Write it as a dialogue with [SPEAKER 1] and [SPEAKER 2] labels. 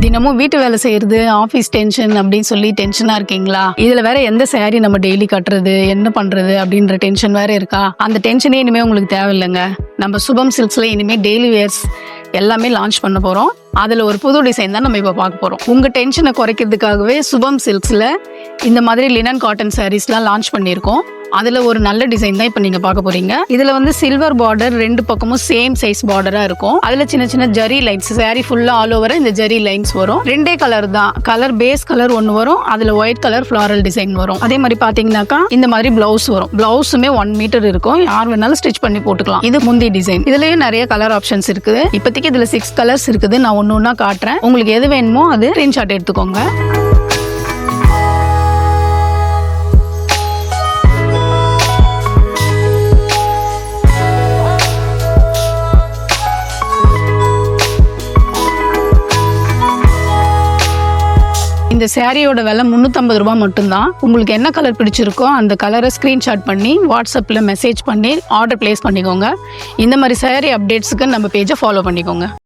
[SPEAKER 1] தினமும் வீட்டு வேலை செய்யறது, ஆஃபீஸ் டென்ஷன் அப்படின்னு சொல்லி டென்ஷனா இருக்கீங்களா? இதுல வேற எந்த saree நம்ம டெய்லி கட்டுறது, என்ன பண்றது அப்படின்ற டென்ஷன் வேற இருக்கா? அந்த டென்ஷனே இனிமே உங்களுக்கு தேவையில்லைங்க. நம்ம சுபம் சில்க்ஸ்ல இனிமே டெய்லி வேர்ஸ் எல்லாமே லான்ச் பண்ண போறோம். அதுல ஒரு புது டிசைன் தான் நம்ம இப்ப பார்க்க போறோம். உங்க டென்ஷனை குறைக்கிறதுக்காகவே சுபம் சில்க்ஸ்ல இந்த மாதிரி லினன் காட்டன் சாரீஸ்லாம் லான்ச் பண்ணியிருக்கோம். அதுல ஒரு நல்ல டிசைன் தான் இப்ப நீங்க பார்க்க போறீங்க. இதுல வந்து சில்வர் பார்டர், ரெண்டு பக்கமும் சேம் சைஸ் பார்டரா இருக்கும். அதுல சின்ன சின்ன ஜரி லைன்ஸ், saree ஃபுல்லா ஆல் ஓவர் இந்த ஜரி லைன்ஸ் வரும். ரெண்டே கலர் தான், கலர் பேஸ் கலர் ஒன்னு வரும், அதுல ஒயிட் கலர் ஃபிளாரல் டிசைன் வரும். அதே மாதிரி பாத்தீங்கன்னாக்கா இந்த மாதிரி பிளவுஸ் வரும். பிளவுஸுமே 1 மீட்டர் இருக்கும், யார் வேணாலும் ஸ்டிச் பண்ணி போட்டுக்கலாம். இது முந்தி டிசைன். இதுலயும் நிறைய கலர் ஆப்ஷன்ஸ் இருக்குது. இப்போதைக்கு இதுல 6 கலர்ஸ் இருக்குது. நான் ஒன்னு ஒன்னா காட்டுறேன். உங்களுக்கு எது வேணுமோ அது ஸ்கிரீன்ஷாட் எடுத்துக்கோங்க. இந்த சாரியோட விலை 350 ரூபாய் மட்டும்தான். உங்களுக்கு என்ன கலர் பிடிச்சிருக்கோ அந்த கலரை ஸ்கிரீன்ஷாட் பண்ணி வாட்ஸ்அப்பில் மெசேஜ் பண்ணி ஆர்டர் பிளேஸ் பண்ணிக்கோங்க. இந்த மாதிரி சாரி அப்டேட்ஸுக்கு நம்ம பேஜை ஃபாலோ பண்ணிக்கோங்க.